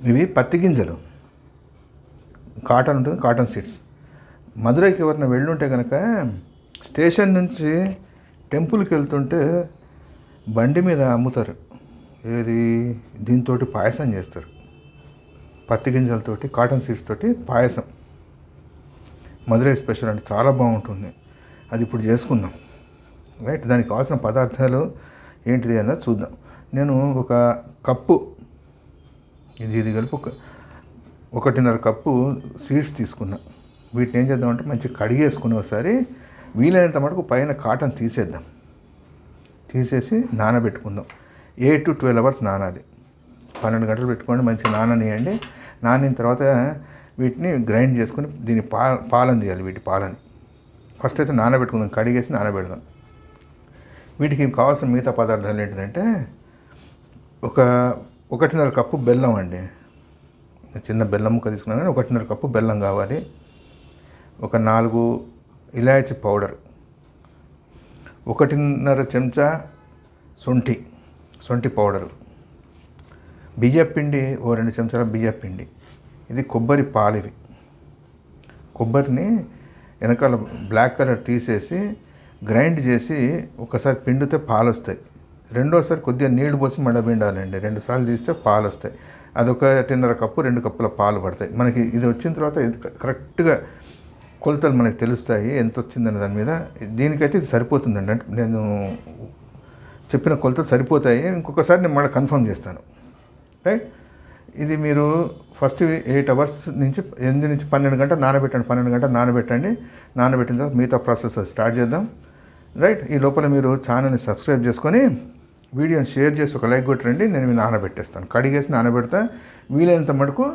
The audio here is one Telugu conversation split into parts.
ఇవి పత్తి గింజలు, కాటన్ ఉంటుంది, కాటన్ సీడ్స్. మధురైకి ఎవరైనా వెళ్ళుంటే కనుక స్టేషన్ నుంచి టెంపుల్కి వెళ్తుంటే బండి మీద అమ్ముతారు. ఏది దీంతో పాయసం చేస్తారు, పత్తి గింజలతోటి కాటన్ సీడ్స్ తోటి పాయసం. మధురై స్పెషల్ అంటే చాలా బాగుంటుంది. అది ఇప్పుడు చేసుకుందాం, రైట్. దానికి కావాల్సిన పదార్థాలు ఏంటిది అన్నది చూద్దాం. నేను ఒక కప్పు ఇది కలిపి 1.5 కప్పు సీడ్స్ తీసుకున్నా. వీటిని ఏం చేద్దామంటే మంచిగా కడిగేసుకుని ఒకసారి వీలైనంత మటుకు పైన కాటన్ తీసేద్దాం. తీసేసి నానబెట్టుకుందాం. 8 to 12 hours నానాలి. 12 గంటలు పెట్టుకోండి, మంచిగా నాననియండి. నానిన తర్వాత వీటిని గ్రైండ్ చేసుకుని దీని పాలను తీయాలి. వీటి పాలని ఫస్ట్ అయితే నానబెట్టుకుందాం, కడిగేసి నానబెడదాం. వీటికి కావాల్సిన మిగతా పదార్థాలు ఏంటిదంటే 1.5 కప్పు బెల్లం అండి. చిన్న బెల్లం ముక్క తీసుకున్నాను కానీ 1.5 కప్పు బెల్లం కావాలి. 4 ఇలాచీ పౌడర్, 1.5 చెంచా శొంఠి పౌడరు, బియ్యపిండి 2 చెంచాల బియ్యపిండి. ఇది కొబ్బరి పాలు. ఇవి కొబ్బరిని వెనకాల బ్లాక్ కలర్ తీసేసి గ్రైండ్ చేసి ఒకసారి పిండితే పాలు వస్తాయి. రెండోసారి కొద్దిగా నీళ్లు పోసి మళ్ళీ పిండాలండి. 2 సార్లు తీస్తే పాలు వస్తాయి. అది 1.5 కప్పు 2 కప్పుల పాలు పడతాయి మనకి. ఇది వచ్చిన తర్వాత కరెక్ట్గా కొలతలు మనకి తెలుస్తాయి ఎంత వచ్చిందనే దాని మీద. దీనికైతే ఇది సరిపోతుందండి. అంటే నేను చెప్పిన కొలతలు సరిపోతాయి. ఇంకొకసారి నేను మళ్ళీ కన్ఫర్మ్ చేస్తాను, రైట్. ఇది మీరు ఫస్ట్ 8 hours నుంచి 8 నుంచి 12 గంటలు నానబెట్టండి. 12 గంటలు నానబెట్టండి. నానబెట్టిన తర్వాత మిగతా ప్రాసెస్ స్టార్ట్ చేద్దాం, రైట్. ఈ లోపల మీరు ఛానల్ని సబ్స్క్రైబ్ చేసుకొని వీడియోని షేర్ చేసి ఒక లైక్ కొట్టండి. నేను ఇవి నానబెట్టేస్తాను, కడిగేసి నానబెడతా. వీలైనంత మటుకు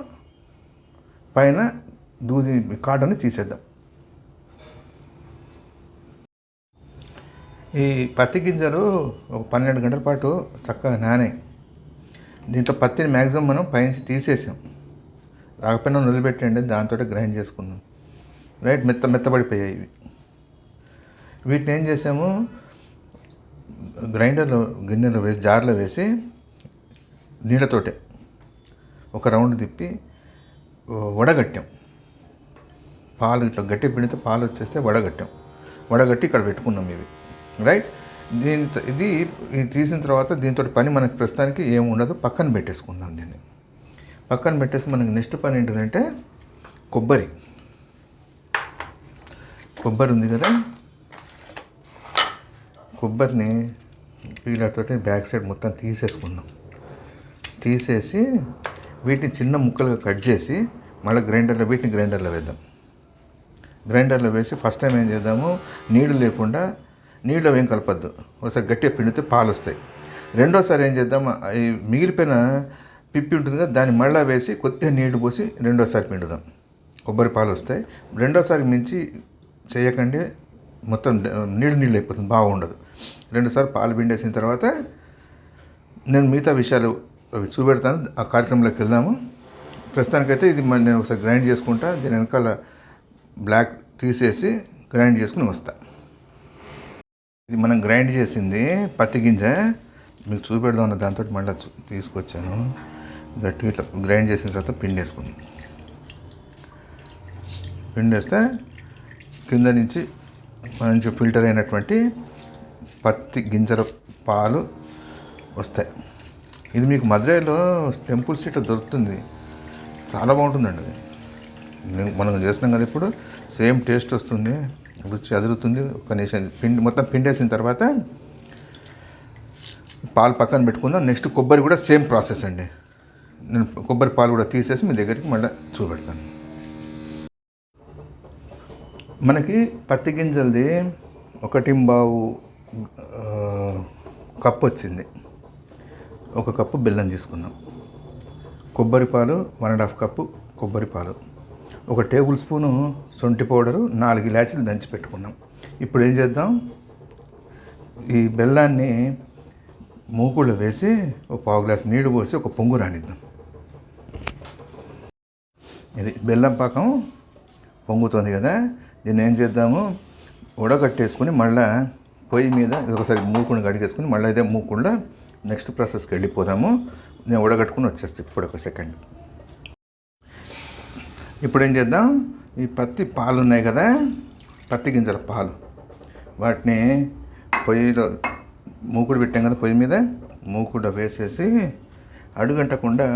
పైన దూది కాటన్ని తీసేద్దాం. ఈ పత్తి గింజలు ఒక 12 గంటల పాటు చక్కగా నానాయి. దీంట్లో పత్తిని మ్యాక్సిమం మనం పైనుంచి తీసేసాం. రాకపోయినా వదిలిపెట్టండి, దాంతో గ్రైండ్ చేసుకుందాం, రైట్. మెత్తబడిపోయాయి ఇవి. వీటిని ఏం చేసాము, గిన్నెలో వేసి జార్లో వేసి నీళ్ళతోటే ఒక రౌండ్ తిప్పి వడగట్టాం. పాలు ఇట్లా గట్టి పిండితే పాలు వచ్చేస్తే వడగట్టి ఇక్కడ పెట్టుకున్నాం ఇవి, రైట్. ఇది తీసిన తర్వాత దీంతో పని మనకి ప్రస్తుతానికి ఏమి ఉండదు. పక్కన పెట్టేసుకుందాం. దీన్ని పక్కన పెట్టేసి మనకి నెక్స్ట్ పని ఏంటిదంటే కొబ్బరి ఉంది కదా, కొబ్బరిని పీలర్తో బ్యాక్ సైడ్ మొత్తం తీసేసుకుందాం. తీసేసి వీటిని చిన్న ముక్కలుగా కట్ చేసి మళ్ళీ వీటిని గ్రైండర్లో వేద్దాం. గ్రైండర్లో వేసి ఫస్ట్ టైం ఏం చేద్దాము, నీళ్ళు లేకుండా, నీళ్ళు ఏం కలపద్దు, ఒకసారి గట్టిగా పిండితే పాలు వస్తాయి. రెండోసారి ఏం చేద్దాం, ఈ మిగిలిపోయిన పిప్పి ఉంటుంది కదా, దాన్ని మళ్ళీ వేసి కొద్దిగా నీళ్లు పోసి రెండోసారి పిండుదాం. కొబ్బరి పాలు వస్తాయి. రెండోసారి మించి చేయకండి, మొత్తం నీళ్ళు అయిపోతుంది, బాగుండదు. 2 సార్లు పాలు పిండేసిన తర్వాత నేను మిగతా విషయాలు అవి చూపెడతాను. ఆ కార్యక్రమంలోకి వెళ్దాము. ప్రస్తుతానికైతే ఇది నేను ఒకసారి గ్రైండ్ చేసుకుంటా. దీని వెనకాల బ్లాక్ తీసేసి గ్రైండ్ చేసుకుని వస్తా. ఇది మనం గ్రైండ్ చేసింది పత్తి గింజ, మీకు చూపెడదాం అన్న దాంతో మళ్ళీ తీసుకొచ్చాను. గట్టిగా ఇట్లా గ్రైండ్ చేసిన తర్వాత పిండేసుకుంది. పిండేస్తే కింద నుంచి మంచి ఫిల్టర్ అయినటువంటి పత్తి గింజల పాలు వస్తాయి. ఇది మీకు మధురైలో టెంపుల్ స్ట్రీట్లో దొరుకుతుంది, చాలా బాగుంటుందండి. అది మనం చేస్తున్నాం కదా, ఇప్పుడు సేమ్ టేస్ట్ వస్తుంది, రుచి అదురుతుంది. ఒక నిమిషం మొత్తం పిండేసిన తర్వాత పాలు పక్కన పెట్టుకుందాం. నెక్స్ట్ కొబ్బరి కూడా సేమ్ ప్రాసెస్ అండి. నేను కొబ్బరి పాలు కూడా తీసేసి మీ దగ్గరికి మళ్ళీ చూపెడతాను. మనకి పత్తి గింజలది 1.5 కప్పు వచ్చింది. 1 కప్పు బెల్లం తీసుకున్నాం. కొబ్బరి పాలు 1.5 కప్పు కొబ్బరి పాలు, 1 టేబుల్ స్పూను శొంఠి పౌడరు, 4 ఇలాచీలు దంచి పెట్టుకున్నాం. ఇప్పుడు ఏం చేద్దాం, ఈ బెల్లాన్ని మూకుళ్ళు వేసి 1/4 గ్లాసు నీళ్లు పోసి ఒక పొంగు రానిద్దాం. ఇది బెల్లం పాకం పొంగుతుంది కదా, దీన్ని ఏం చేద్దాము, ఉడకట్టేసుకుని మళ్ళీ పొయ్యి మీద ఒకసారి మూకుని కడిగేసుకుని మళ్ళీ ఇదే మూకుండా నెక్స్ట్ ప్రాసెస్కి వెళ్ళిపోదాము. నేను ఉడగట్టుకుని వచ్చేస్తాను ఇప్పుడు. 1 సెకండ్. ఇప్పుడు ఏం చేద్దాం, ఈ పత్తి పాలు ఉన్నాయి కదా, పత్తి గింజల పాలు, వాటిని పొయ్యిలో మూకుడు పెట్టాం కదా, పొయ్యి మీద మూకుడు వేసేసి అడుగంటకుండా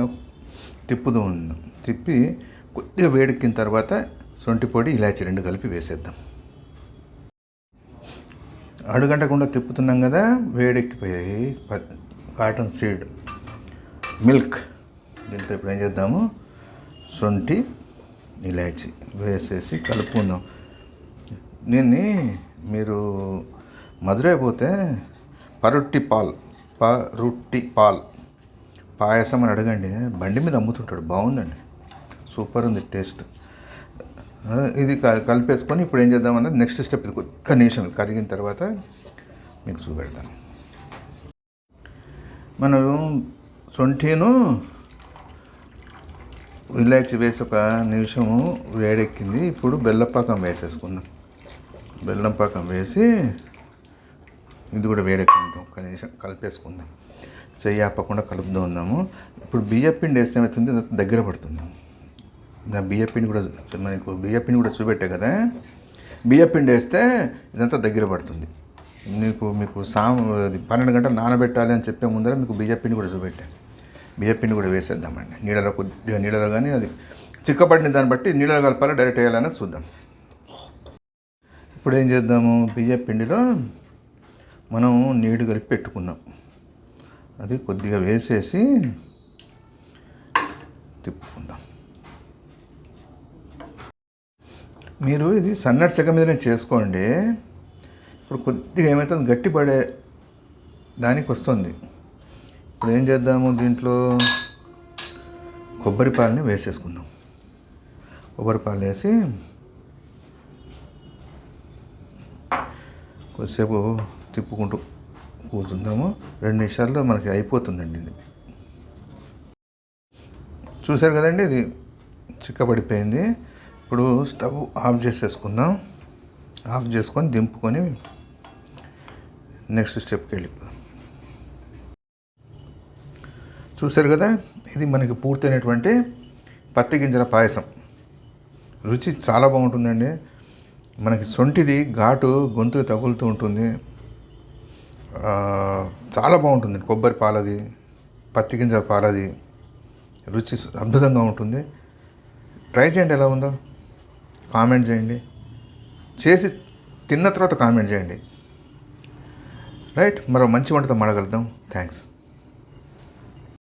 తిప్పుతూ ఉన్నాం. తిప్పి కొద్దిగా వేడెక్కిన తర్వాత శొంఠి పొడి, ఇలాచి 2 కలిపి వేసేద్దాం. అడుగంటకుండా తిప్పుతున్నాం కదా, వేడెక్కిపోయాయి. Cotton seed milk. దీంట్లో ఇప్పుడు ఏం చేద్దాము, శొంఠి ఇలాచి వేసేసి కలుపుకుందాం. దీన్ని మీరు మధురై పోతే పరుట్టి పాల్ పాయసం అని అడగండి, బండి మీద అమ్ముతుంటాడు, బాగుందండి, సూపర్ ఉంది టేస్ట్. ఇది కలిపేసుకొని ఇప్పుడు ఏం చేద్దామన్నది నెక్స్ట్ స్టెప్. ఇది ఒక్క నిమిషం కరిగిన తర్వాత మీకు చూపెడతాను. మనం శొంఠిను ఇలాచి వేసి ఒక నిమిషము వేడెక్కింది. ఇప్పుడు బెల్లపాకం వేసేసుకుందాం. బెల్లం పాకం వేసి ఇది కూడా వేడెక్కిందాం, ఒక నిమిషం కలిపేసుకుందాం. చెయ్యి ఆపకుండా కలుపుతూ ఉందాము. ఇప్పుడు బియ్యపిండి వేస్తే ఏమవుతుంది, దగ్గర పడుతుంది. బియ్యపిండి కూడా మనకు బియ్యపిండి కూడా చూపెట్టే కదా, బియ్యపిండి వేస్తే ఇదంతా దగ్గర పడుతుంది. మీకు 12 గంటలు నానబెట్టాలి అని చెప్పే ముందర మీకు బియ్యపిండి కూడా చూపెట్టాను. బియ్యపిండి కూడా వేసేద్దామండి. నీళ్ళలో కొద్దిగా, నీళ్ళలో కానీ అది చిక్కబడిన దాన్ని బట్టి నీళ్ళలో కలపాలి, డైరెక్ట్ వేయాలన్నది చూద్దాం. ఇప్పుడు ఏం చేద్దాము, బియ్యపిండిలో మనం నీళ్ళు కలిపి పెట్టుకున్నాం, అది కొద్దిగా వేసేసి తిప్పుకుందాం. మీరు ఇది సన్నటి సెగ మీదనే చేసుకోండి. ఇప్పుడు కొద్దిగా ఏమవుతుంది, గట్టిపడే దానికి వస్తుంది. ఇప్పుడు ఏం చేద్దాము, దీంట్లో కొబ్బరి పాలని వేసేసుకుందాం. కొబ్బరి పాలు వేసి కొద్దిసేపు తిప్పుకుంటూ కూర్చుందాము. 2 నిమిషాల్లో మనకి అయిపోతుందండి. చూసారు కదండి, ఇది చిక్కబడిపోయింది. ఇప్పుడు స్టవ్ ఆఫ్ చేసేసుకుందాం. ఆఫ్ చేసుకొని దింపుకొని నెక్స్ట్ స్టెప్కి వెళ్ళిపోదాం. చూసారు కదా, ఇది మనకి పూర్తయినటువంటి పత్తి గింజల పాయసం. రుచి చాలా బాగుంటుందండి. మనకి శొంఠిది ఘాటు గొంతుకు తగులుతూ ఉంటుంది, చాలా బాగుంటుంది. కొబ్బరి పాలది, పత్తి గింజల పాలది రుచి అద్భుతంగా ఉంటుంది. ట్రై చేయండి, ఎలా ఉందో కామెంట్ చేయండి. చేసి తిన్న తర్వాత కామెంట్ చేయండి. రైట్, మరో మంచి వంటతో మాట్లాడగలుగుతాం. థ్యాంక్స్.